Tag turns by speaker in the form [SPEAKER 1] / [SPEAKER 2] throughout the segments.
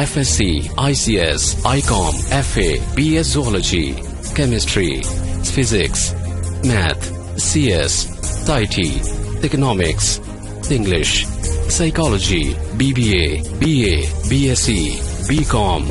[SPEAKER 1] FSC, ICS, ICOM, FA, BS Zoology, Chemistry, Physics, Math, CS, IT, Economics, English, Psychology, BBA, BA, BSc, BCom।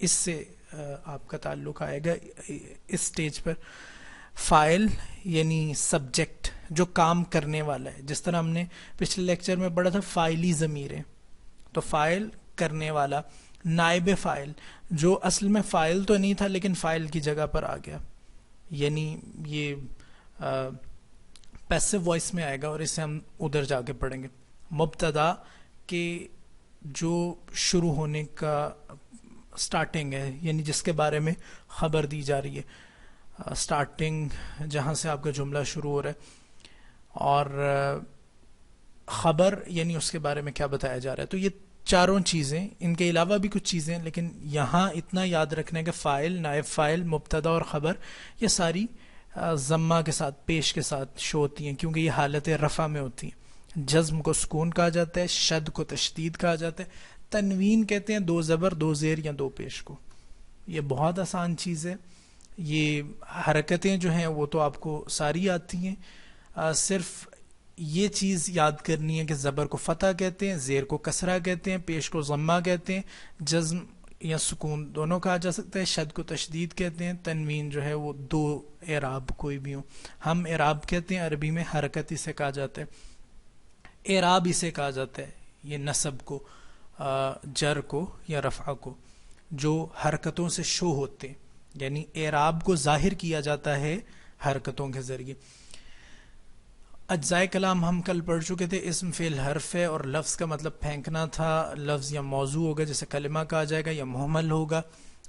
[SPEAKER 2] اس سے آپ کا تعلق آئے گا اس stage پر. File یعنی subject جو کام کرنے والا ہے. جس طرح ہم نے پچھلے لیکچر میں پڑھا تھا فائلی ضمیریں، تو فائل کرنے والا. نائب فائل جو اصل میں فائل تو نہیں تھا لیکن فائل کی جگہ پر آ گیا، یعنی یہ پیسو وائس میں آئے گا اور اسے ہم ادھر جا کے پڑھیں گے. مبتدا کے جو شروع ہونے کا سٹارٹنگ ہے، یعنی جس کے بارے میں خبر دی جا رہی ہے، سٹارٹنگ جہاں سے آپ کا جملہ شروع ہو رہا ہے، اور خبر یعنی اس کے بارے میں کیا بتایا جا رہا ہے. تو یہ چاروں چیزیں، ان کے علاوہ بھی کچھ چیزیں، لیکن یہاں اتنا یاد رکھنے کہ فائل، نائب فائل، مبتدا اور خبر یہ ساری ضمہ کے ساتھ، پیش کے ساتھ شو ہوتی ہیں، کیونکہ یہ حالت رفع میں ہوتی ہیں. جزم کو سکون کہا جاتا ہے، شد کو تشدید کہا جاتا ہے، تنوین کہتے ہیں 2 زبر 2 زیر یا 2 پیش کو. یہ بہت آسان چیز ہے. یہ حرکتیں جو ہیں وہ تو آپ کو ساری آتی ہیں، صرف یہ چیز یاد کرنی ہے کہ زبر کو فتح کہتے ہیں، زیر کو کسرہ کہتے ہیں، پیش کو ضمہ کہتے ہیں، جزم یا سکون دونوں کہا جا سکتا ہے، شد کو تشدید کہتے ہیں، تنوین جو ہے وہ 2 اعراب کوئی بھی ہوں. ہم اعراب کہتے ہیں، عربی میں حرکت اسے کہا جاتا ہے. اعراب اسے کہا جاتا ہے یہ نصب کو، جر کو یا رفع کو، جو حرکتوں سے شو ہوتے ہیں، یعنی اعراب کو ظاہر کیا جاتا ہے حرکتوں کے ذریعے. اجزائے کلام ہم کل پڑھ چکے تھے. اسم فعل حرف ہے اور لفظ کا مطلب پھینکنا تھا. لفظ یا موضوع ہوگا جیسے کلمہ کہا جائے گا، یا محمل ہوگا.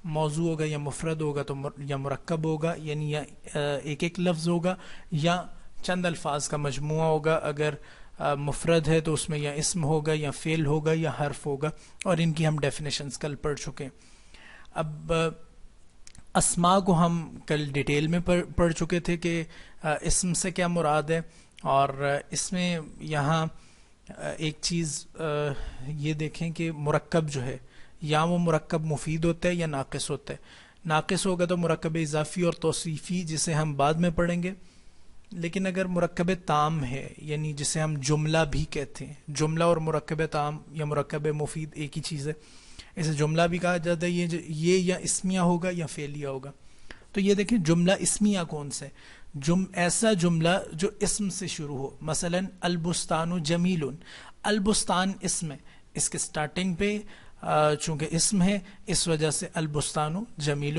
[SPEAKER 2] موضوع ہوگا یا مفرد ہوگا تو یا مرکب ہوگا، یعنی یا ایک ایک لفظ ہوگا یا چند الفاظ کا مجموعہ ہوگا. اگر مفرد ہے تو اس میں یا اسم ہوگا یا فعل ہوگا یا حرف ہوگا، اور ان کی ہم ڈیفینیشنز کل پڑھ چکے ہیں. اب اسماء کو ہم کل ڈیٹیل میں پڑھ چکے تھے کہ اسم سے کیا مراد ہے، اور اس میں یہاں ایک چیز یہ دیکھیں کہ مرکب جو ہے، یا وہ مرکب مفید ہوتا ہے یا ناقص ہوتا ہے. ناقص ہوگا تو مرکب اضافی اور توصیفی، جسے ہم بعد میں پڑھیں گے. لیکن اگر مرکب تام ہے، یعنی جسے ہم جملہ بھی کہتے ہیں، جملہ اور مرکب تام یا مرکب مفید ایک ہی چیز ہے، اسے جملہ بھی کہا جاتا ہے. یہ یا اسمیہ ہوگا یا فعلیہ ہوگا. تو یہ دیکھیں جملہ اسمیہ کون سے، ایسا جملہ جو اسم سے شروع ہو. مثلا البستان جمیل، البستان اسم ہے، اس کے سٹارٹنگ پہ چونکہ اسم ہے اس وجہ سے البستان جمیل،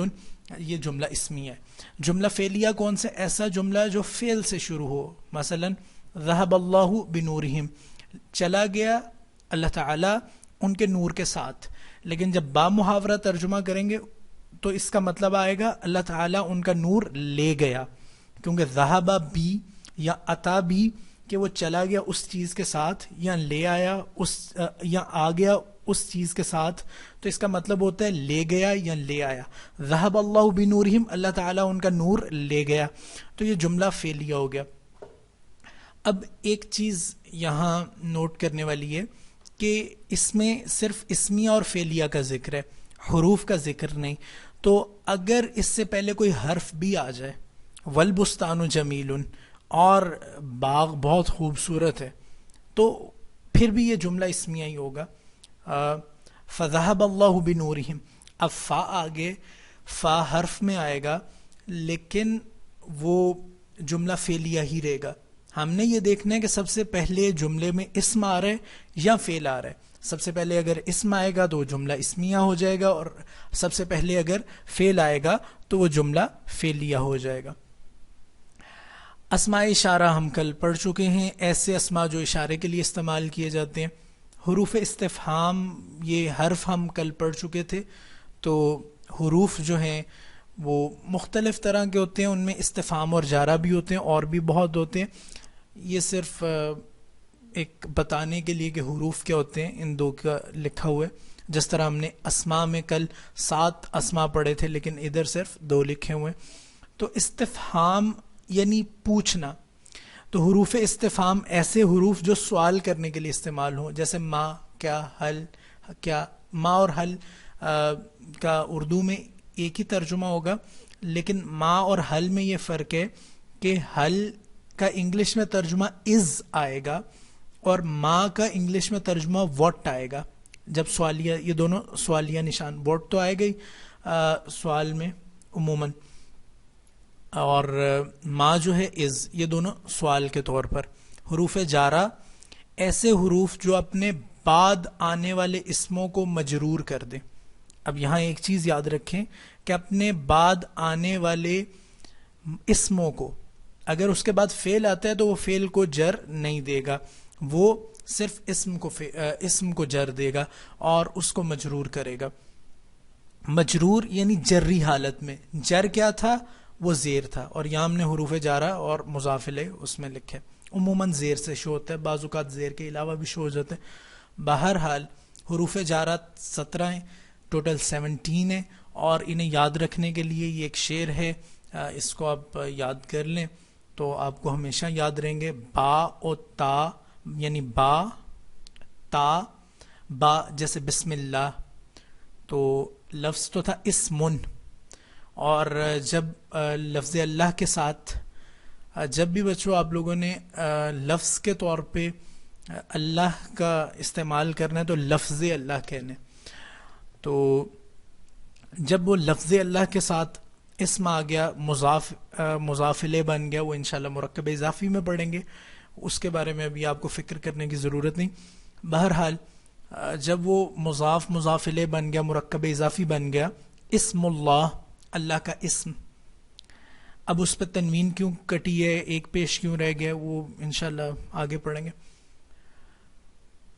[SPEAKER 2] یہ جملہ اسمیہ ہے. جملہ فعلیہ کون سے، ایسا جملہ جو فعل سے شروع ہو. مثلا ذهب اللہ بنورہم، چلا گیا اللہ تعالی ان کے نور کے ساتھ. لیکن جب با محاورہ ترجمہ کریں گے تو اس کا مطلب آئے گا اللہ تعالیٰ ان کا نور لے گیا، کیونکہ ذہبہ بھی یا عطا بھی کہ وہ چلا گیا اس چیز کے ساتھ، یا لے آیا یا آ گیا اس چیز کے ساتھ، تو اس کا مطلب ہوتا ہے لے گیا یا لے آیا. ذہب اللہ بنورہم، اللہ تعالیٰ ان کا نور لے گیا، تو یہ جملہ فعلیہ ہو گیا. اب ایک چیز یہاں نوٹ کرنے والی ہے کہ اس میں صرف اسمیہ اور فعلیہ کا ذکر ہے، حروف کا ذکر نہیں. تو اگر اس سے پہلے کوئی حرف بھی آ جائے، والبستان جمیل، اور باغ بہت خوبصورت ہے، تو پھر بھی یہ جملہ اسمیہ ہی ہوگا. فذهب اللہ بنورہم، اب فا آگے، فا حرف میں آئے گا لیکن وہ جملہ فعلیہ ہی رہے گا. ہم نے یہ دیکھنا ہے کہ سب سے پہلے جملے میں اسم آ رہا ہے یا فعل آ رہا ہے. سب سے پہلے اگر اسم آئے گا تو وہ جملہ اسمیہ ہو جائے گا، اور سب سے پہلے اگر فعل آئے گا تو وہ جملہ فعلیہ ہو جائے گا. اسماء اشارہ ہم کل پڑھ چکے ہیں، ایسے اسماء جو اشارے کے لیے استعمال کیے جاتے ہیں. حروف استفہام، یہ حرف ہم کل پڑھ چکے تھے. تو حروف جو ہیں وہ مختلف طرح کے ہوتے ہیں، ان میں استفہام اور جارہ بھی ہوتے ہیں، اور بھی بہت ہوتے ہیں. یہ صرف ایک بتانے کے لیے کہ حروف کیا ہوتے ہیں، ان 2 کا لکھا ہوا ہے. جس طرح ہم نے اسماء میں کل 7 اسماء پڑھے تھے لیکن ادھر صرف 2 لکھے ہوئے. تو استفہام یعنی پوچھنا. تو حروف استفہام ایسے حروف جو سوال کرنے کے لیے استعمال ہوں، جیسے ما، کیا، حل. کیا، ما اور حل کا اردو میں ایک ہی ترجمہ ہوگا، لیکن ما اور حل میں یہ فرق ہے کہ حل کا انگلش میں ترجمہ از آئے گا اور ما کا انگلش میں ترجمہ واٹ آئے گا. جب سوالیہ، یہ دونوں سوالیہ نشان، ووٹ تو آئے گئی سوال میں عموماً، اور ما جو ہے از، یہ دونوں سوال کے طور پر. حروف جارہ ایسے حروف جو اپنے بعد آنے والے اسموں کو مجرور کر دیں. اب یہاں ایک چیز یاد رکھیں کہ اپنے بعد آنے والے اسموں کو، اگر اس کے بعد فعل آتا ہے تو وہ فعل کو جر نہیں دے گا، وہ صرف اسم کو جر دے گا اور اس کو مجرور کرے گا. مجرور یعنی جری حالت میں. جر کیا تھا؟ وہ زیر تھا، اور یہاں ہم نے حروف جارہ اور مضاف الیہ اس میں لکھے. عموماً زیر سے شو ہوتا ہے، بعض اوقات زیر کے علاوہ بھی شو ہو جاتے ہیں. بہرحال حروف جارہ 17 ہیں، ٹوٹل 17 ہیں، اور انہیں یاد رکھنے کے لیے یہ ایک شعر ہے، اس کو آپ یاد کر لیں تو آپ کو ہمیشہ یاد رہیں گے. با و تا، یعنی با تا، با جیسے بسم اللہ، تو لفظ تو تھا اسمن، اور جب لفظ اللہ کے ساتھ جب بھی بچوں آپ لوگوں نے لفظ کے طور پہ اللہ کا استعمال کرنا ہے تو لفظ اللہ کہنے. تو جب وہ لفظ اللہ کے ساتھ اسم آ گیا، مضاف الیہ بن گیا، وہ انشاءاللہ مرکب اضافی میں پڑھیں گے، اس کے بارے میں ابھی آپ کو فکر کرنے کی ضرورت نہیں. بہرحال جب وہ مضاف الیہ بن گیا، مرکب اضافی بن گیا، اسم اللہ، اللہ کا اسم، اب اس پہ تنوین کیوں کٹی ہے، ایک پیش کیوں رہ گیا، وہ انشاءاللہ آگے پڑھیں گے.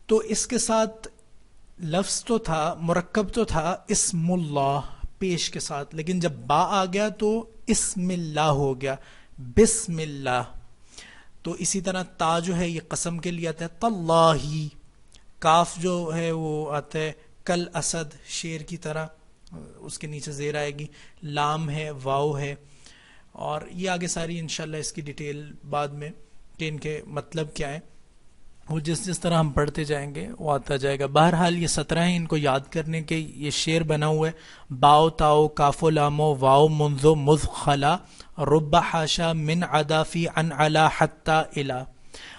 [SPEAKER 2] تو اس کے ساتھ لفظ تو تھا، مرکب تو تھا اسم اللہ پیش کے ساتھ، لیکن جب با آ گیا تو اسم اللہ ہو گیا، بسم اللہ. تو اسی طرح تا جو ہے یہ قسم کے لیے آتا ہے، تاللہ. کاف جو ہے وہ آتا ہے کل اسد، شیر کی طرح، اس کے نیچے زیر آئے گی. لام ہے، واو ہے، اور یہ آگے ساری انشاءاللہ اس کی ڈیٹیل بعد میں کہ ان کے مطلب کیا ہے وہ جس طرح ہم پڑھتے جائیں گے وہ آتا جائے گا. بہرحال یہ 17 ہیں، ان کو یاد کرنے کے یہ شعر بنا ہوا ہے. باؤ تاؤ کاف و لامو واؤ منذو مذ خلا رب حاشا من عدافی ان علا حتی الا.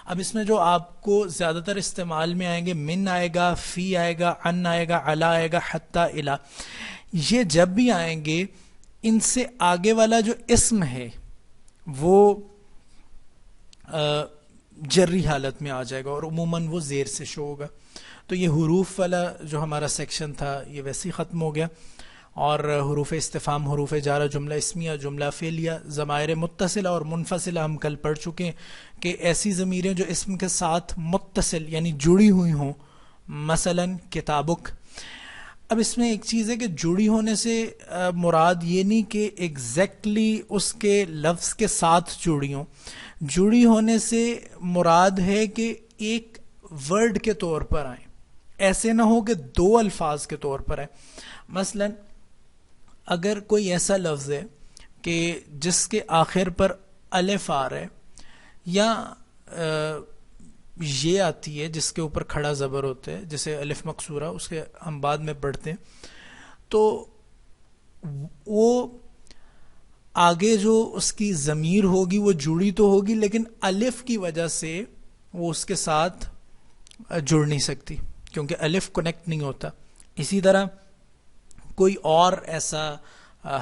[SPEAKER 2] اب اس میں جو آپ کو زیادہ تر استعمال میں آئیں گے، من آئے گا، فی آئے گا، ان آئے گا، علا آئے گا، حتی الا. یہ جب بھی آئیں گے ان سے آگے والا جو اسم ہے وہ جری حالت میں آ جائے گا، اور عموماً وہ زیر سے شو ہوگا. تو یہ حروف والا جو ہمارا سیکشن تھا یہ ویسے ہی ختم ہو گیا، اور حروف استفہام، حروف جارہ، جملہ اسمیہ، جملہ فعلیہ، ضمائر متصلہ اور منفصلہ ہم کل پڑھ چکے ہیں کہ ایسی ضمیریں جو اسم کے ساتھ متصل یعنی جڑی ہوئی ہوں، مثلا کتابک. اب اس میں ایک چیز ہے کہ جڑی ہونے سے مراد یہ نہیں کہ ایگزیکٹلی اس کے لفظ کے ساتھ جڑی ہوں. جڑی ہونے سے مراد ہے کہ ایک ورڈ کے طور پر آئیں، ایسے نہ ہو کہ دو الفاظ کے طور پر آئیں. مثلا اگر کوئی ایسا لفظ ہے کہ جس کے آخر پر الف آ رہا ہے، یا یہ آتی ہے جس کے اوپر کھڑا زبر ہوتا ہے، جیسے الف مقصورہ، اس کے ہم بعد میں پڑھتے ہیں، تو وہ آگے جو اس کی ضمیر ہوگی وہ جڑی تو ہوگی، لیکن الف کی وجہ سے وہ اس کے ساتھ جڑ نہیں سکتی کیونکہ الف کنیکٹ نہیں ہوتا. اسی طرح کوئی اور ایسا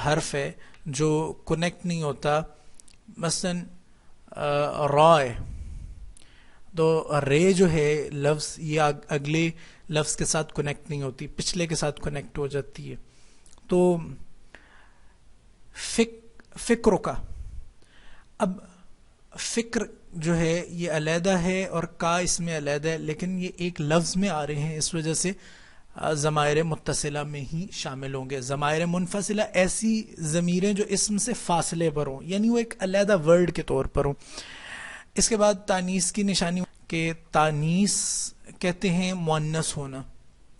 [SPEAKER 2] حرف ہے جو کنیکٹ نہیں ہوتا، مثلا را ہے، تو رے جو ہے لفظ یہ اگلے لفظ کے ساتھ کنیکٹ نہیں ہوتی، پچھلے کے ساتھ کنیکٹ ہو جاتی ہے. تو فکر کا، اب فکر جو ہے یہ علیحدہ ہے اور کا اس میں علیحدہ ہے، لیکن یہ ایک لفظ میں آ رہے ہیں، اس وجہ سے ضمائر متصلہ میں ہی شامل ہوں گے. ضمائر منفصلہ ایسی ضمیریں جو اسم سے فاصلے پر ہوں، یعنی وہ ایک علیحدہ ورڈ کے طور پر ہوں. اس کے بعد تانیث کی نشانی کہ تانیث کہتے ہیں مؤنث ہونا.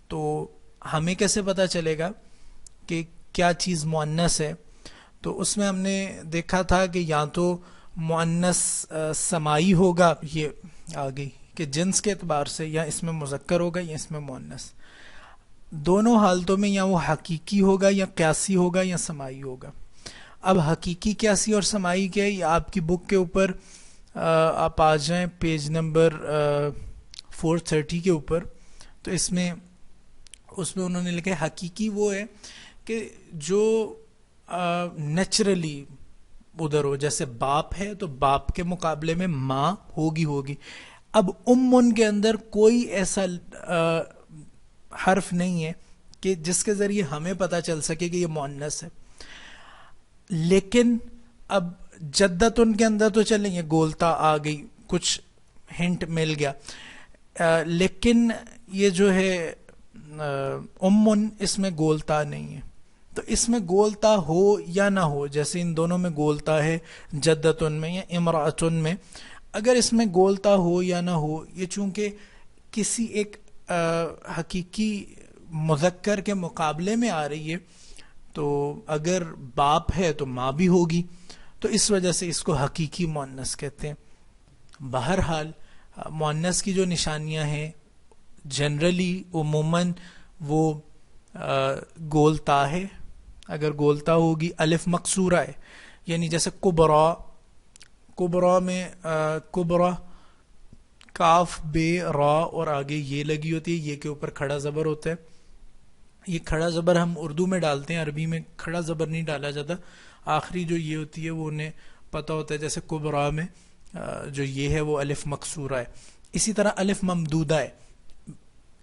[SPEAKER 2] تو ہمیں کیسے پتہ چلے گا کہ کیا چیز مؤنث ہے؟ تو اس میں ہم نے دیکھا تھا کہ یا تو مؤنث سمائی ہوگا، یہ آ گئی کہ جنس کے اعتبار سے، یا اس میں مذکر ہوگا یا اس میں مؤنث. دونوں حالتوں میں یا وہ حقیقی ہوگا یا قیاسی ہوگا یا سمائی ہوگا. اب حقیقی، قیاسی اور سمائی کیا ہے، یہ آپ کی بک کے اوپر آپ آ جائیں پیج نمبر 430 کے اوپر، تو اس میں اس میں انہوں نے لکھا ہے حقیقی وہ ہے کہ جو نیچرلی ادھر ہو، جیسے باپ ہے تو باپ کے مقابلے میں ماں ہوگی. اب ان کے اندر کوئی ایسا حرف نہیں ہے کہ جس کے ذریعے ہمیں پتہ چل سکے کہ یہ مؤنث ہے. لیکن اب جدتن کے اندر تو چلیں یہ گولتا آ گئی، کچھ ہنٹ مل گیا، لیکن یہ جو ہے امن، اس میں گولتا نہیں ہے. تو اس میں گولتا ہو یا نہ ہو، جیسے ان دونوں میں گولتا ہے جدتن میں یا امرأتن میں، اگر اس میں گولتا ہو یا نہ ہو، یہ چونکہ کسی ایک حقیقی مذکر کے مقابلے میں آ رہی ہے، تو اگر باپ ہے تو ماں بھی ہوگی، تو اس وجہ سے اس کو حقیقی مؤنث کہتے ہیں. بہرحال مؤنث کی جو نشانیاں ہیں جنرلی عموماً وہ گولتا ہے، اگر گولتا ہوگی الف مقصورہ ہے، یعنی جیسے کبرا میں کبرا کاف بے را اور آگے یہ لگی ہوتی ہے، یہ کے اوپر کھڑا زبر ہوتا ہے. یہ کھڑا زبر ہم اردو میں ڈالتے ہیں، عربی میں کھڑا زبر نہیں ڈالا جاتا. آخری جو یہ ہوتی ہے وہ انہیں پتہ ہوتا ہے، جیسے کبرا میں جو یہ ہے وہ الف مقصورہ ہے. اسی طرح الف ممدودہ ہے،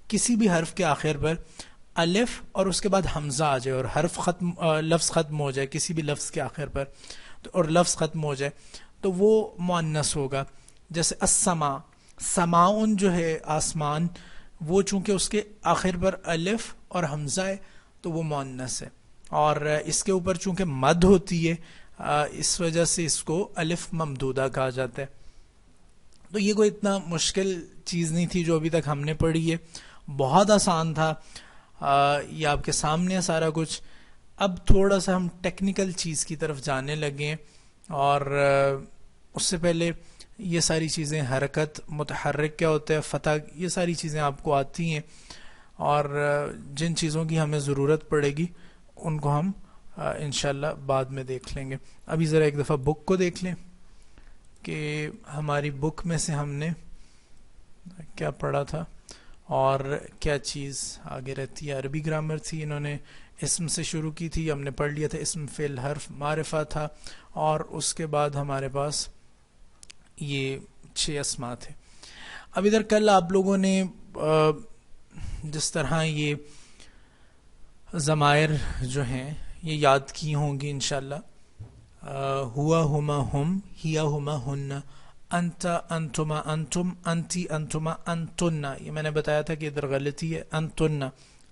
[SPEAKER 2] کسی بھی حرف کے آخر پر الف اور اس کے بعد حمزہ آ جائے اور حرف ختم، لفظ ختم ہو جائے کسی بھی لفظ کے آخر پر، اور لفظ ختم ہو جائے تو وہ مؤنث ہوگا. جیسے السما، سماؤن جو ہے آسمان، وہ چونکہ اس کے آخر پر الف اور حمزہ ہے تو وہ مؤنث ہے، اور اس کے اوپر چونکہ مد ہوتی ہے اس وجہ سے اس کو الف ممدودہ کہا جاتا ہے. تو یہ کوئی اتنا مشکل چیز نہیں تھی جو ابھی تک ہم نے پڑھی ہے، بہت آسان تھا. یہ آپ کے سامنے ہے سارا کچھ. اب تھوڑا سا ہم ٹیکنیکل چیز کی طرف جانے لگے، اور اس سے پہلے یہ ساری چیزیں، حرکت، متحرک کیا ہوتا ہے، فتح، یہ ساری چیزیں آپ کو آتی ہیں، اور جن چیزوں کی ہمیں ضرورت پڑے گی ان کو ہم انشاءاللہ بعد میں دیکھ لیں گے. ابھی ذرا ایک دفعہ بک کو دیکھ لیں کہ ہماری بک میں سے ہم نے کیا پڑھا تھا اور کیا چیز آگے رہتی ہے. عربی گرامر تھی، انہوں نے اسم سے شروع کی تھی، ہم نے پڑھ لیا تھا اسم فعل حرف معرفہ تھا، اور اس کے بعد ہمارے پاس یہ 6 اسماء تھے. اب ادھر کل آپ لوگوں نے جس طرح یہ ضمائر جو ہیں یہ یاد کی ہوں گی انشاءاللہ. ہوا ہما ہم، ہیا ہما ہن، انت انتما انتم، انتی انتما انتن. یہ میں نے بتایا تھا کہ ادھر غلطی ہے، انتن،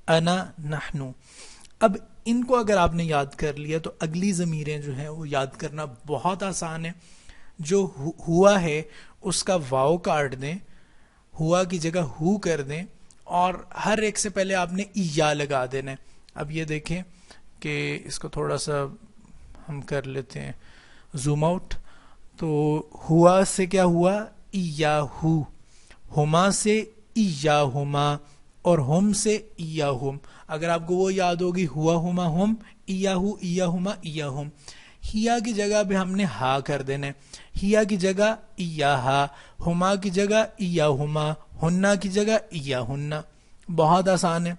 [SPEAKER 2] انا نحنو. اب ان کو اگر آپ نے یاد کر لیا تو اگلی ضمیریں جو ہیں وہ یاد کرنا بہت آسان ہے. جو ہوا ہے اس کا واو کاٹ دیں، ہوا کی جگہ ہو کر دیں، اور ہر ایک سے پہلے آپ نے یا لگا دینا ہے. اب یہ دیکھیں کہ اس کو تھوڑا سا ہم کر لیتے ہیں زوم آؤٹ. تو ہوا سے کیا ہوا، ایاہو، ہما سے ایاہما، اور ہم سے ایاہم. اگر آپ کو وہ یاد ہوگی ہوا ہما ہم، ایاہو ایاہما ایاہم. ہیا کی جگہ پہ ہم نے ہا کر دینا ہے، ہیا کی جگہ ایاہا، ہما کی جگہ ایاہما، ہننا کی جگہ ایاہننا. بہت آسان ہے.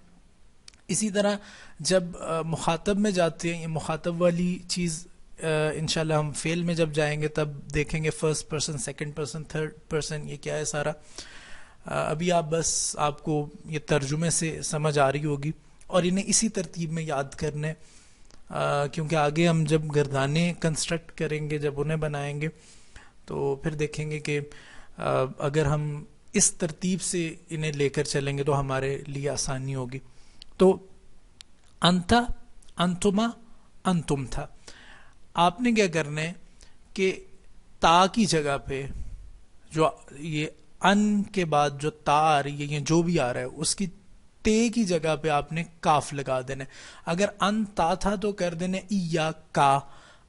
[SPEAKER 2] اسی طرح جب مخاطب میں جاتے ہیں، یہ مخاطب والی چیز انشاءاللہ ہم فعل میں جب جائیں گے تب دیکھیں گے، first person, second person, third person, یہ کیا ہے سارا. ابھی آپ کو یہ ترجمے سے سمجھ آ رہی ہوگی، اور انہیں اسی ترتیب میں یاد کرنے، کیونکہ آگے ہم جب گردانے کنسٹرکٹ کریں گے، جب انہیں بنائیں گے تو پھر دیکھیں گے کہ اگر ہم اس ترتیب سے انہیں لے کر چلیں گے تو ہمارے لیے آسانی ہوگی. تو انتا، انتما، انتم تھا. آپ نے کیا کرنا ہے کہ تا کی جگہ پہ جو یہ ان کے بعد جو تا آ رہی ہے یا جو بھی آ رہا ہے اس کی تے کی جگہ پہ آپ نے کاف لگا دینا. اگر ان تا تھا تو کر دینا ایا کا،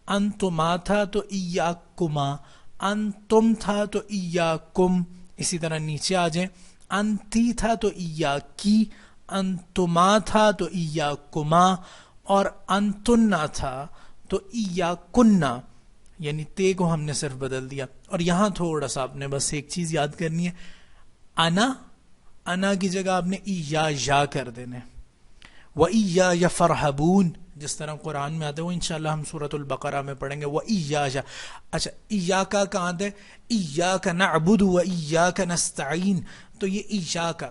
[SPEAKER 2] ان تما تھا تو ایا کما، ان تم تھا تو ایا کم. اسی طرح نیچے آ جائیں، ان تی تھا تو ایا کی، ان تما تھا تو ایا کما، اور ان تننا تھا تو ایا کننا. یعنی تے کو ہم نے صرف بدل دیا. اور یہاں تھوڑا سا آپ نے بس ایک چیز یاد کرنی ہے، انا، انا کی جگہ آپ نے یا کر دینے. وَإِيَّايَ فَارْهَبُونَ جس طرح قرآن میں آتے ہیں وہ انشاءاللہ ہم سورۃ البقرہ میں پڑھیں گے. وَإِيَّايَ اچھا ایاکا کہاں آتے ہیں؟ ایاک نعبد وإیاک نستعین. تو یہ ایاکا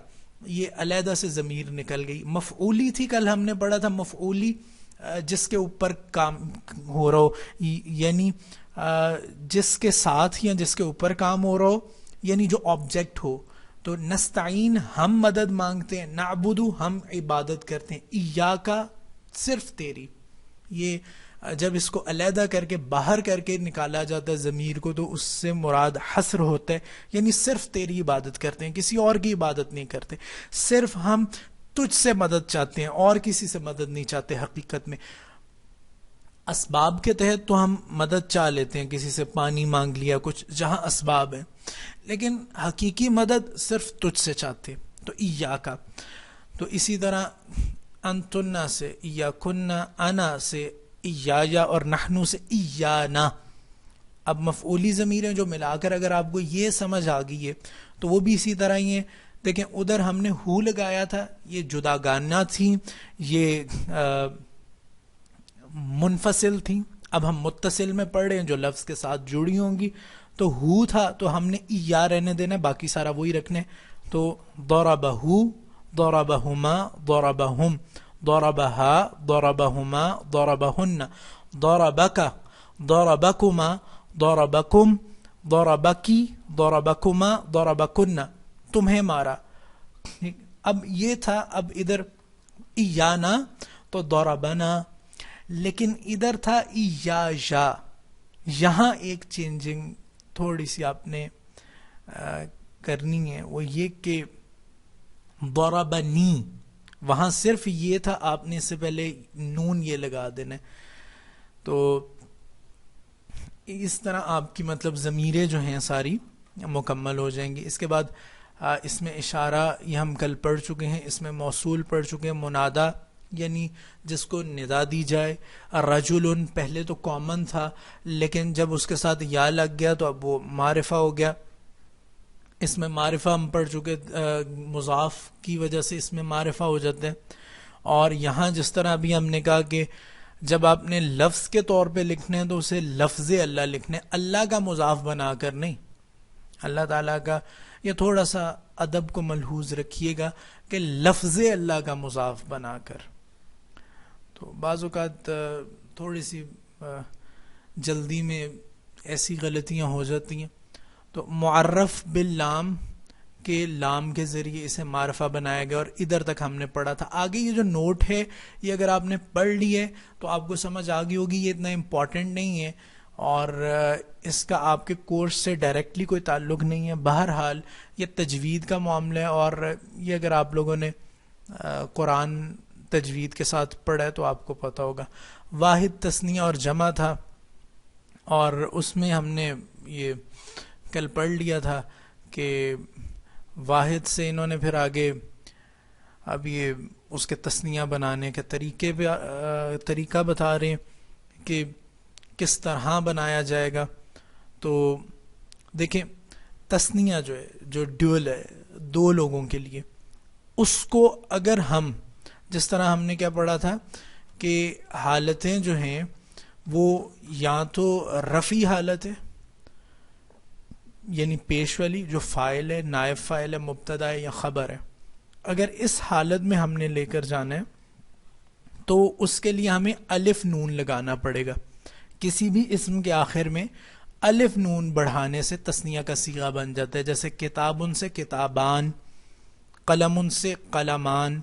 [SPEAKER 2] یہ علیحدہ سے ضمیر نکل گئی. مفعولی تھی کل ہم نے پڑھا تھا مفعولی جس کے اوپر کام ہو رہا ہو یعنی جس کے ساتھ یا جس کے اوپر کام ہو رہا ہو یعنی جو آبجیکٹ ہو. تو نستعین ہم مدد مانگتے ہیں، نعبدو ہم عبادت کرتے ہیں، ایاکا صرف تیری. یہ جب اس کو علیحدہ کر کے باہر کر کے نکالا جاتا ہے ضمیر کو تو اس سے مراد حصر ہوتا ہے، یعنی صرف تیری عبادت کرتے ہیں، کسی اور کی عبادت نہیں کرتے، صرف ہم تجھ سے مدد چاہتے ہیں اور کسی سے مدد نہیں چاہتے. حقیقت میں اسباب کے تحت تو ہم مدد چاہ لیتے ہیں، کسی سے پانی مانگ لیا کچھ جہاں اسباب ہیں، لیکن حقیقی مدد صرف تجھ سے چاہتے. تو ایاکا. تو اسی طرح انتنا سے ایاکنا، انا سے ایایا اور نحنو سے ایانا. اب مفعولی ضمیر ہیں جو ملا کر اگر آپ کو یہ سمجھ آ گئی ہے تو وہ بھی اسی طرح ہی ہے. دیکھیں ادھر ہم نے ہو لگایا تھا، یہ جداگانہ تھیں، یہ منفصل تھیں. اب ہم متصل میں پڑھ رہے ہیں جو لفظ کے ساتھ جڑی ہوں گی. تو ہو تھا تو ہم نے یا رہنے دینا، باقی سارا وہی رکھنے. تو ضربہو، ضربہما، ضربہم، ضربہا، ضربہما، ضربہن، ضربکا، ضربکما، ضربکم، ضربکی، ضربکما، ضربکن، تمہیں مارا. اب یہ تھا. اب ادھر ایانا تو ضربنا، لیکن ادھر تھا ایایا. یہاں ایک چینجنگ تھوڑی سی آپ نے کرنی ہے، وہ یہ کہ ضربنی وہاں صرف یہ تھا، آپ نے اس سے پہلے نون یہ لگا دینا. تو اس طرح آپ کی مطلب ضمیریں جو ہیں ساری مکمل ہو جائیں گی. اس کے بعد اس میں اشارہ یہ ہم کل پڑھ چکے ہیں، اس میں موصول پڑھ چکے ہیں. منادا یعنی جس کو ندا دی جائے. رجل پہلے تو کامن تھا لیکن جب اس کے ساتھ یا لگ گیا تو اب وہ معرفہ ہو گیا. اس میں معرفہ ہم پڑھ چکے، مضاف کی وجہ سے اس میں معرفہ ہو جاتے ہیں. اور یہاں جس طرح ابھی ہم نے کہا کہ جب آپ نے لفظ کے طور پہ لکھنے ہیں تو اسے لفظ اللہ لکھنے، اللہ کا مضاف بنا کر نہیں. اللہ تعالیٰ کا یہ تھوڑا سا ادب کو ملحوظ رکھیے گا کہ لفظ اللہ کا مضاف بنا کر. تو بعض اوقات تھوڑی سی جلدی میں ایسی غلطیاں ہو جاتی ہیں. تو معرف باللام کے لام کے ذریعے اسے معرفہ بنایا گیا. اور ادھر تک ہم نے پڑھا تھا. آگے یہ جو نوٹ ہے یہ اگر آپ نے پڑھ لی ہے تو آپ کو سمجھ آ گئی ہوگی یہ اتنا امپورٹنٹ نہیں ہے اور اس کا آپ کے کورس سے ڈائریکٹلی کوئی تعلق نہیں ہے. بہرحال یہ تجوید کا معاملہ ہے اور یہ اگر آپ لوگوں نے قرآن تجوید کے ساتھ پڑھا ہے تو آپ کو پتہ ہوگا. واحد تثنیہ اور جمع تھا اور اس میں ہم نے یہ کل پڑھ لیا تھا کہ واحد سے انہوں نے پھر آگے اب یہ اس کے تثنیہ بنانے کے طریقہ بتا رہے ہیں کہ کس طرح بنایا جائے گا. تو دیکھیں تثنیہ جو ہے جو ڈیول ہے دو لوگوں کے لیے، اس کو اگر ہم جس طرح ہم نے کیا پڑھا تھا کہ حالتیں جو ہیں وہ یا تو رفعی حالت ہے یعنی پیش والی جو فاعل ہے، نائب فاعل ہے، مبتدا ہے یا خبر ہے. اگر اس حالت میں ہم نے لے کر جانا ہے تو اس کے لیے ہمیں الف نون لگانا پڑے گا. کسی بھی اسم کے آخر میں الف نون بڑھانے سے تثنیہ کا صیغہ بن جاتا ہے. جیسے کتابن سے کتابان، قلم سے قلمان،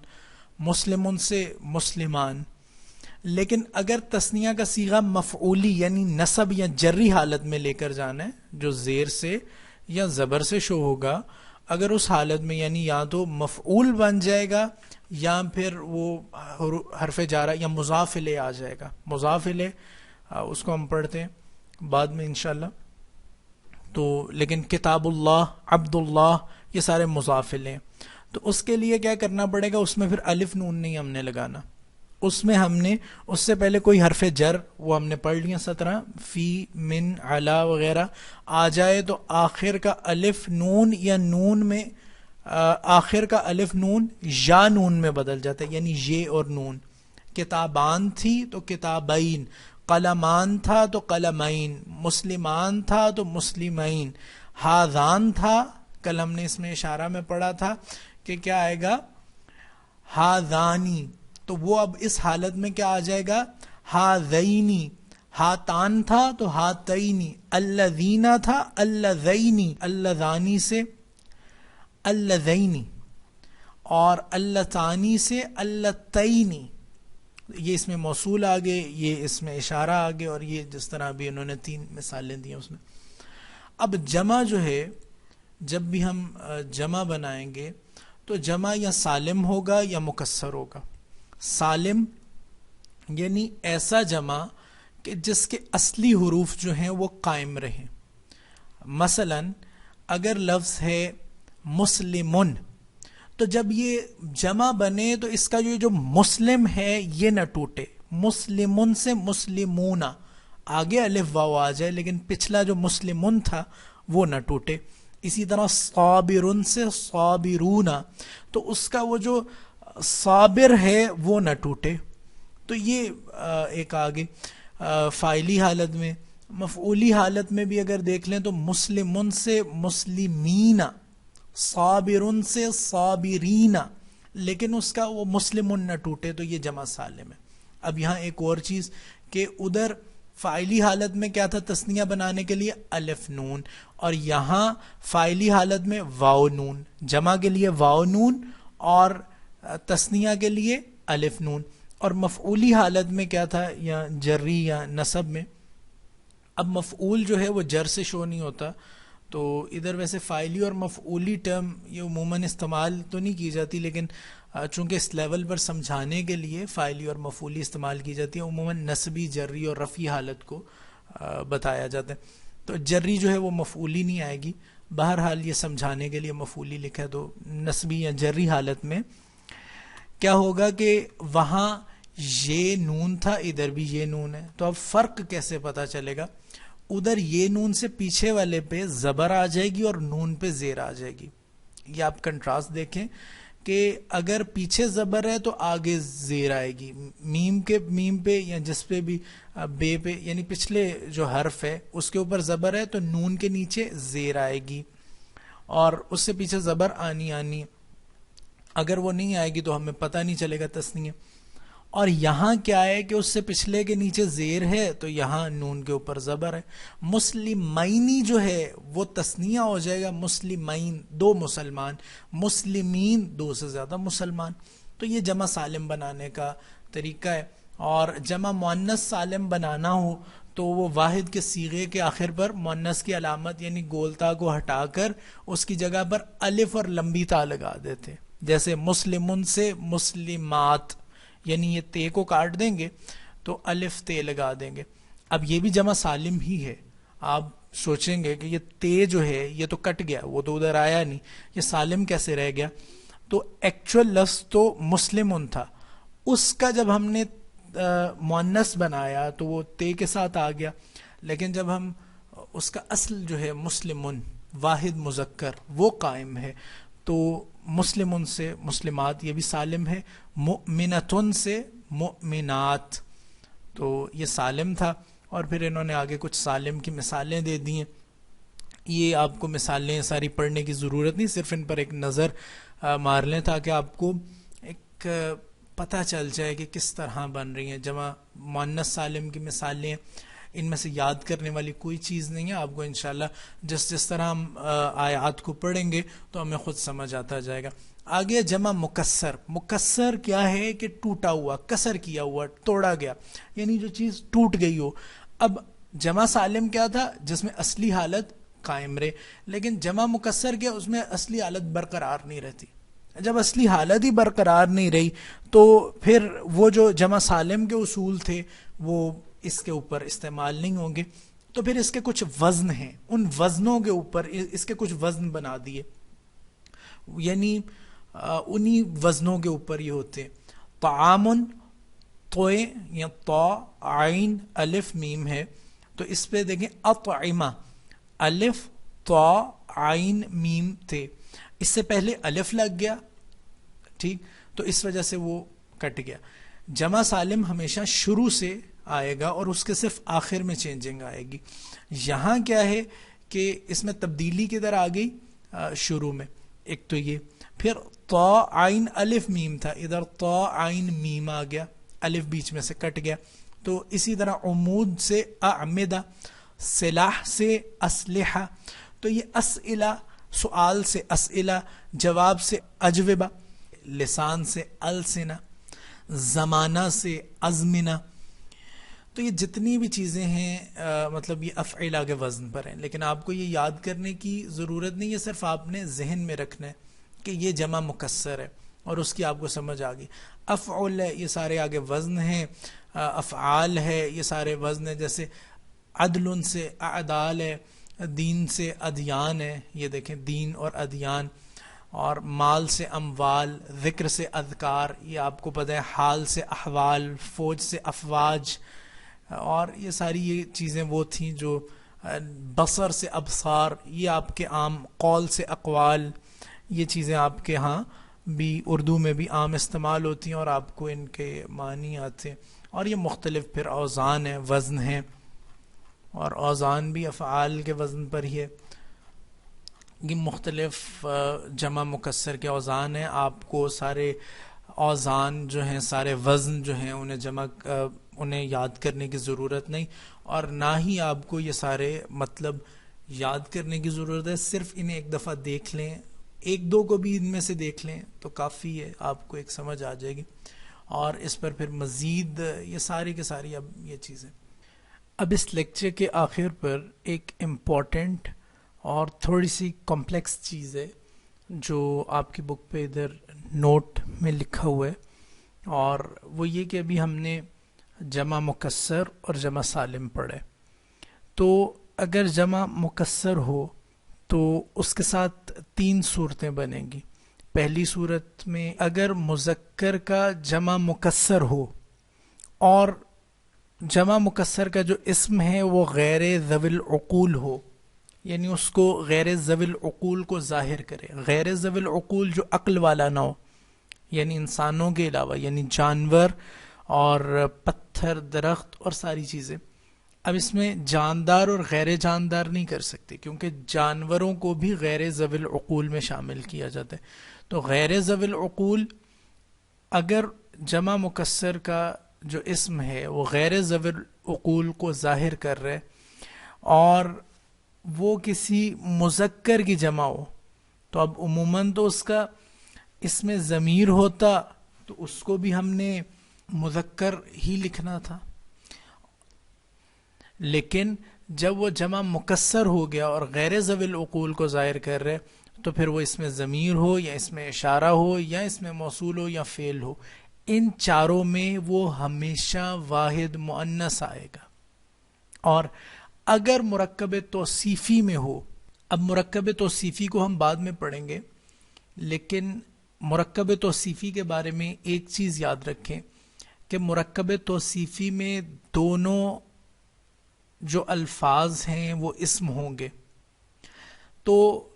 [SPEAKER 2] مسلم سے مسلمان. لیکن اگر تثنیہ کا صیغہ مفعولی یعنی نصب یا جری حالت میں لے کر جانا ہے جو زیر سے یا زبر سے شو ہوگا، اگر اس حالت میں یعنی یا تو مفعول بن جائے گا یا پھر وہ حرف جارہ یا مضاف الیہ آ جائے گا. مضاف الیہ اس کو ہم پڑھتے ہیں بعد میں انشاءاللہ. تو لیکن کتاب اللہ، عبد اللہ یہ سارے مضاف الیہ ہیں. تو اس کے لیے کیا کرنا پڑے گا، اس میں پھر الف نون نہیں ہم نے لگانا. اس میں ہم نے اس سے پہلے کوئی حرف جر وہ ہم نے پڑھ لیا 17 فی، من، علی وغیرہ آ جائے تو آخر کا الف نون یا نون میں آخر کا الف نون یا نون میں بدل جاتا ہے، یعنی یہ اور نون. کتابان تھی تو کتابین، قلمان تھا تو قلمین، مسلمان تھا تو مسلمین، ہاذان تھا، کل ہم نے اس میں اشارہ میں پڑھا تھا کہ کیا آئے گا، ہاذانی، تو وہ اب اس حالت میں کیا آ جائے گا، ہاذینی. ہاتان تھا تو ہاتینی، الذین تھا الذینی، اللذانی سے اللذینی، اور اللتانی سے اللتینی. یہ اس میں موصول آگے، یہ اس میں اشارہ آگے، اور یہ جس طرح بھی انہوں نے 3 مثالیں دی ہیں اس میں. اب جمع جو ہے، جب بھی ہم جمع بنائیں گے تو جمع یا سالم ہوگا یا مکسر ہوگا. سالم یعنی ایسا جمع کہ جس کے اصلی حروف جو ہیں وہ قائم رہیں. مثلا اگر لفظ ہے مسلمن، تو جب یہ جمع بنے تو اس کا جو مسلم ہے یہ نہ ٹوٹے. مسلمن سے مسلمون، آگے الف واو آ جائے لیکن پچھلا جو مسلمن تھا وہ نہ ٹوٹے. اسی طرح صابرن سے صابرون، تو اس کا وہ جو صابر ہے وہ نہ ٹوٹے. تو یہ ایک آگے فاعلی حالت میں. مفعولی حالت میں بھی اگر دیکھ لیں تو مسلمن سے مسلمین، صابرن سے صابرین، لیکن اس کا وہ مسلمن نہ ٹوٹے، تو یہ جمع سالم ہے. اب یہاں ایک اور چیز کہ ادھر فاعلی حالت میں کیا تھا تثنیہ بنانے کے لیے الف نون، اور یہاں فاعلی حالت میں واو نون. جمع کے لیے واو نون اور تثنیہ کے لیے الف نون. اور مفعولی حالت میں کیا تھا، یا جری یا نصب میں. اب مفعول جو ہے وہ جر سے شو نہیں ہوتا، تو ادھر ویسے فاعلی اور مفعولی ٹرم یہ عموماً استعمال تو نہیں کی جاتی، لیکن چونکہ اس لیول پر سمجھانے کے لیے فاعلی اور مفعولی استعمال کی جاتی ہے. عموماً نصبی، جری اور رفعی حالت کو بتایا جاتا ہے. تو جری جو ہے وہ مفعولی نہیں آئے گی. بہرحال یہ سمجھانے کے لیے مفعولی لکھا ہے. تو نصبی یا جری حالت میں کیا ہوگا کہ وہاں یہ نون تھا، ادھر بھی یہ نون ہے. تو اب فرق کیسے پتہ چلے گا، ادھر یہ نون سے پیچھے والے پہ زبر آ جائے گی اور نون پہ زیر آ جائے گی. یہ آپ کنٹراسٹ دیکھیں کہ اگر پیچھے زبر ہے تو آگے زیر آئے گی. میم پہ یا جس پہ بھی بے پہ، یعنی پچھلے جو حرف ہے اس کے اوپر زبر ہے تو نون کے نیچے زیر آئے گی، اور اس سے پیچھے زبر آنی. اگر وہ نہیں آئے گی تو ہمیں پتہ نہیں چلے گا تثنیہ. اور یہاں کیا ہے کہ اس سے پچھلے کے نیچے زیر ہے تو یہاں نون کے اوپر زبر ہے. مسلمینی جو ہے وہ تثنیہ ہو جائے گا، مسلمین 2 مسلمان، مسلمین 2 سے زیادہ مسلمان. تو یہ جمع سالم بنانے کا طریقہ ہے. اور جمع مؤنث سالم بنانا ہو تو وہ واحد کے صیغے کے آخر پر مؤنث کی علامت یعنی گولتا کو ہٹا کر اس کی جگہ پر الف اور لمبی تا لگا دیتے. جیسے مسلمن سے مسلمات، یعنی یہ تے کو کاٹ دیں گے تو الف تے لگا دیں گے. اب یہ بھی جمع سالم ہی ہے. آپ سوچیں گے کہ یہ تے جو ہے یہ تو کٹ گیا، وہ تو ادھر آیا نہیں، یہ سالم کیسے رہ گیا؟ تو ایکچوئل لفظ تو مسلمن تھا، اس کا جب ہم نے مؤنث بنایا تو وہ تے کے ساتھ آ گیا. لیکن جب ہم اس کا اصل جو ہے مسلمن واحد مذکر وہ قائم ہے، تو مسلمن سے مسلمات یہ بھی سالم ہے. مؤمنتن سے مؤمنات، تو یہ سالم تھا. اور پھر انہوں نے آگے کچھ سالم کی مثالیں دے دی ہیں. یہ آپ کو مثالیں ساری پڑھنے کی ضرورت نہیں، صرف ان پر ایک نظر مار لیں تاکہ آپ کو ایک پتہ چل جائے کہ کس طرح بن رہی ہیں. جمع مؤنث سالم کی مثالیں ان میں سے یاد کرنے والی کوئی چیز نہیں ہے. آپ کو انشاءاللہ جس طرح ہم آیات کو پڑھیں گے تو ہمیں خود سمجھ آتا جائے گا. آگے جمع مکسر. مکسر کیا ہے کہ ٹوٹا ہوا، کسر کیا ہوا، توڑا گیا، یعنی جو چیز ٹوٹ گئی ہو. اب جمع سالم کیا تھا جس میں اصلی حالت قائم رہے، لیکن جمع مکسر کیا، اس میں اصلی حالت برقرار نہیں رہتی. جب اصلی حالت ہی برقرار نہیں رہی تو پھر وہ جو جمع سالم کے اصول تھے وہ اس کے اوپر استعمال نہیں ہوں گے. تو پھر اس کے کچھ وزن ہیں، ان وزنوں کے اوپر اس کے کچھ وزن بنا دیے، یعنی انہی وزنوں کے اوپر یہ ہوتے ہیں. طعامن، توئے یا طا عین الف میم ہے، تو اس پہ دیکھیں اطعمہ، الف طا عین میم تھے. اس سے پہلے الف لگ گیا، ٹھیک، تو اس وجہ سے وہ کٹ گیا. جمع سالم ہمیشہ شروع سے آئے گا اور اس کے صرف آخر میں چینجنگ آئے گی. یہاں کیا ہے کہ اس میں تبدیلی کدھر آ گئی؟ شروع میں. ایک تو یہ، پھر طا عین الف میم تھا، ادھر طا عین میم آ گیا، الف بیچ میں سے کٹ گیا. تو اسی طرح عمود سے اعمدہ، سلاح سے اسلحہ. تو یہ اسئلہ، سؤال سے اسئلہ، جواب سے اجوبہ، لسان سے السنہ، زمانہ سے ازمنہ. تو یہ جتنی بھی چیزیں ہیں مطلب یہ افعلہ کے وزن پر ہیں، لیکن آپ کو یہ یاد کرنے کی ضرورت نہیں، یہ صرف آپ نے ذہن میں رکھنا ہے کہ یہ جمع مکسر ہے اور اس کی آپ کو سمجھ آ گئی. افعل ہے، یہ سارے آگے وزن ہیں. افعال ہے، یہ سارے وزن ہیں. جیسے عدل سے اعدال ہے، دین سے ادیان ہے، یہ دیکھیں دین اور ادیان. اور مال سے اموال، ذکر سے اذکار، یہ آپ کو پتہ ہے، حال سے احوال، فوج سے افواج. اور یہ ساری یہ چیزیں وہ تھیں جو بصر سے ابصار، یہ آپ کے عام. قول سے اقوال، یہ چیزیں آپ کے ہاں بھی اردو میں بھی عام استعمال ہوتی ہیں اور آپ کو ان کے معنی آتے ہیں. اور یہ مختلف پھر اوزان ہیں، وزن ہیں، اور اوزان بھی افعال کے وزن پر ہی ہے. یہ مختلف جمع مکسر کے اوزان ہیں. آپ کو سارے اوزان جو ہیں، سارے وزن جو ہیں، انہیں یاد کرنے کی ضرورت نہیں، اور نہ ہی آپ کو یہ سارے مطلب یاد کرنے کی ضرورت ہے. صرف انہیں ایک دفعہ دیکھ لیں، ایک دو کو بھی ان میں سے دیکھ لیں تو کافی ہے، آپ کو ایک سمجھ آ جائے گی. اور اس پر پھر مزید یہ ساری کے ساری اب یہ چیزیں. اب اس لیکچر کے آخر پر ایک امپورٹنٹ اور تھوڑی سی کمپلیکس چیز ہے جو آپ کی بک پہ ادھر نوٹ میں لکھا ہوا ہے، اور وہ یہ کہ ابھی ہم نے جمع مکسر اور جمع سالم پڑھے. تو اگر جمع مکسر ہو تو اس کے ساتھ 3 صورتیں بنیں گی. پہلی صورت میں اگر مذکر کا جمع مکسر ہو اور جمع مکسر کا جو اسم ہے وہ غیر ذوی العقول ہو، یعنی اس کو غیر ذوی العقول کو ظاہر کرے. غیر ذوی العقول جو عقل والا نہ ہو، یعنی انسانوں کے علاوہ، یعنی جانور اور پتھر، درخت اور ساری چیزیں. اب اس میں جاندار اور غیر جاندار نہیں کر سکتے کیونکہ جانوروں کو بھی غیر ذوی العقول میں شامل کیا جاتا ہے. تو غیر ذوی العقول اگر جمع مکسر کا جو اسم ہے وہ غیر ذوی العقول کو ظاہر کر رہے اور وہ کسی مذکر کی جمع ہو، تو اب عموماً تو اس کا اس میں ضمیر ہوتا تو اس کو بھی ہم نے مذکر ہی لکھنا تھا. لیکن جب وہ جمع مکسر ہو گیا اور غیر ذوی العقول کو ظاہر کر رہے تو پھر وہ اس میں ضمیر ہو یا اس میں اشارہ ہو یا اس میں موصول ہو یا فعل ہو، ان چاروں میں وہ ہمیشہ واحد مؤنث آئے گا. اور اگر مرکب توصیفی میں ہو، اب مرکب توصیفی کو ہم بعد میں پڑھیں گے، لیکن مرکب توصیفی کے بارے میں ایک چیز یاد رکھیں کہ مرکب توصیفی میں دونوں جو الفاظ ہیں وہ اسم ہوں گے. تو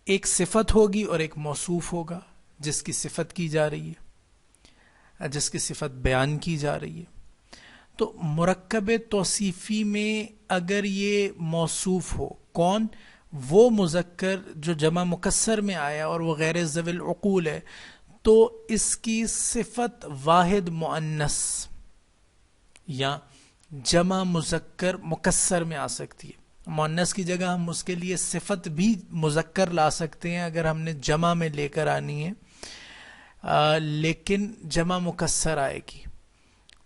[SPEAKER 2] ایک صفت ہوگی اور ایک موصوف ہوگا جس کی صفت کی جا رہی ہے، جس کی صفت بیان کی جا رہی ہے. تو مرکب توصیفی میں اگر یہ موصوف ہو، کون؟ وہ مذکر جو جمع مکسر میں آیا اور وہ غیر ذوی العقول ہے، تو اس کی صفت واحد مؤنث یا جمع مذکر مکسر میں آ سکتی ہے. مؤنث کی جگہ ہم اس کے لیے صفت بھی مذکر لا سکتے ہیں اگر ہم نے جمع میں لے کر آنی ہے، لیکن جمع مکسر آئے گی.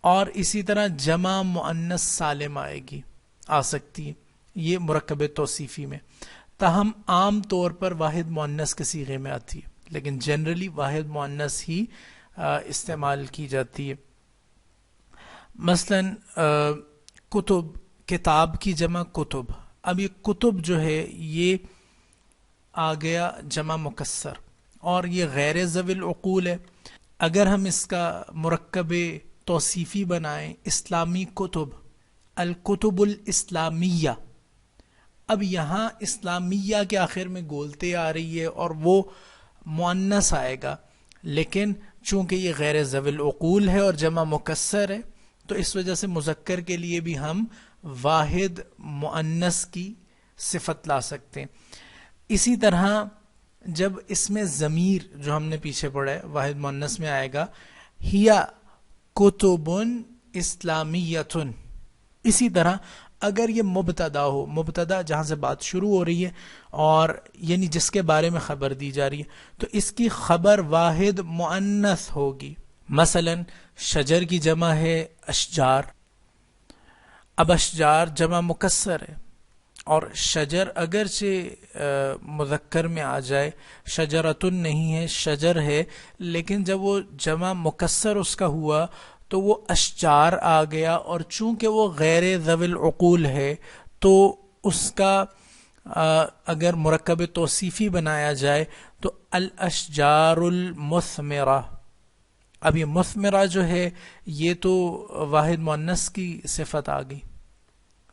[SPEAKER 2] اور اسی طرح جمع مؤنث سالم آئے گی، آ سکتی ہے یہ مرکب توصیفی میں. تاہم عام طور پر واحد مؤنث کے صیغے میں آتی ہے، لیکن جنرلی واحد مؤنث ہی استعمال کی جاتی ہے. مثلا کتب، کتاب کی جمع کتب. اب یہ کتب جو ہے یہ آ گیا جمع مکسر اور یہ غیر ذوی العقول ہے. اگر ہم اس کا مرکب توصیفی بنائیں، اسلامی کتب، الکتب الاسلامیہ. اب یہاں اسلامیہ کے آخر میں گولتے آ رہی ہے اور وہ مؤنث آئے گا، لیکن چونکہ یہ غیر ذوی العقول ہے اور جمع مکسر ہے تو اس وجہ سے مذکر کے لیے بھی ہم واحد مؤنث کی صفت لا سکتے ہیں. اسی طرح جب اس میں ضمیر جو ہم نے پیچھے پڑھا ہے واحد مؤنث میں آئے گا، ہیا کتب اسلامیتن. اسی طرح اگر یہ مبتدا ہو، مبتدا جہاں سے بات شروع ہو رہی ہے اور یعنی جس کے بارے میں خبر دی جا رہی ہے، تو اس کی خبر واحد مؤنث ہوگی. مثلا شجر کی جمع ہے اشجار. اب اشجار جمع مکسر ہے اور شجر اگرچہ مذکر میں آ جائے، شجرتن نہیں ہے، شجر ہے، لیکن جب وہ جمع مکسر اس کا ہوا تو وہ اشجار آ گیا، اور چونکہ وہ غیر ذوی العقول ہے تو اس کا اگر مرکب توصیفی بنایا جائے تو الاشجار المثمرہ. اب یہ مثمرہ جو ہے یہ تو واحد مؤنث کی صفت آ گئی،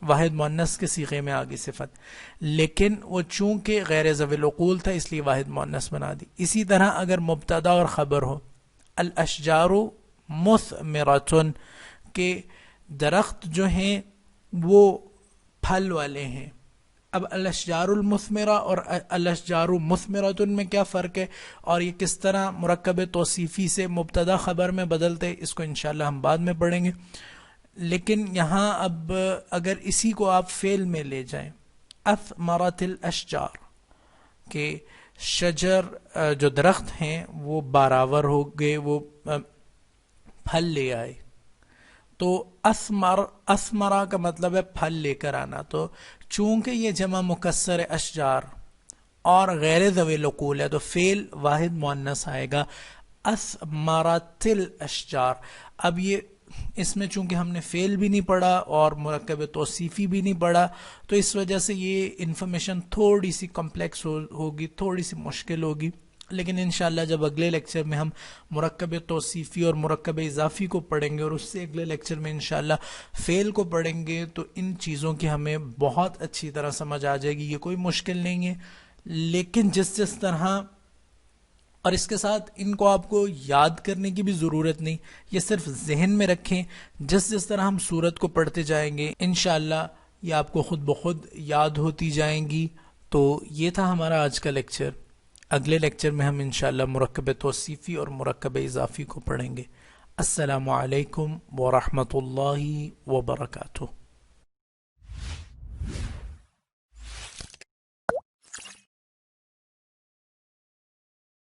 [SPEAKER 2] واحد مؤنث کے صیغے میں آ گئی صفت، لیکن وہ چونکہ غیر ذوی العقول تھا اس لیے واحد مؤنث بنا دی. اسی طرح اگر مبتدا اور خبر ہو، الاشجار مثمرۃن، کہ درخت جو ہیں وہ پھل والے ہیں. اب الاشجار المثمرہ اور الاشجار مثمرۃن میں کیا فرق ہے اور یہ کس طرح مرکب توصیفی سے مبتدا خبر میں بدلتے، اس کو انشاءاللہ ہم بعد میں پڑھیں گے. لیکن یہاں اب اگر اسی کو آپ فعل میں لے جائیں، اثمرت الاشجار، کہ شجر جو درخت ہیں وہ باراور ہو گئے، وہ پھل لے آئے، تو اسمرا کا مطلب ہے پھل لے کر آنا. تو چونکہ یہ جمع مکسر اشجار اور غیر ذوی العقول ہے تو فعل واحد مؤنث آئے گا، اسمرت الاشجار. اب یہ اس میں چونکہ ہم نے فعل بھی نہیں پڑھا اور مرکب توصیفی بھی نہیں پڑھا تو اس وجہ سے یہ انفارمیشن تھوڑی سی کمپلیکس ہوگی، تھوڑی سی مشکل ہوگی. لیکن انشاءاللہ جب اگلے لیکچر میں ہم مرکب توصیفی اور مرکب اضافی کو پڑھیں گے اور اس سے اگلے لیکچر میں انشاءاللہ فعل کو پڑھیں گے تو ان چیزوں کی ہمیں بہت اچھی طرح سمجھ آ جائے گی. یہ کوئی مشکل نہیں ہے، لیکن جس طرح، اور اس کے ساتھ ان کو آپ کو یاد کرنے کی بھی ضرورت نہیں، یہ صرف ذہن میں رکھیں. جس طرح ہم سورت کو پڑھتے جائیں گے انشاءاللہ یہ آپ کو خود بخود یاد ہوتی جائیں گی. تو یہ تھا ہمارا آج کا لیکچر. اگلے لیکچر میں ہم انشاءاللہ مرکب توصیفی اور مرکب اضافی کو پڑھیں گے. السلام علیکم ورحمۃ اللہ وبرکاتہ.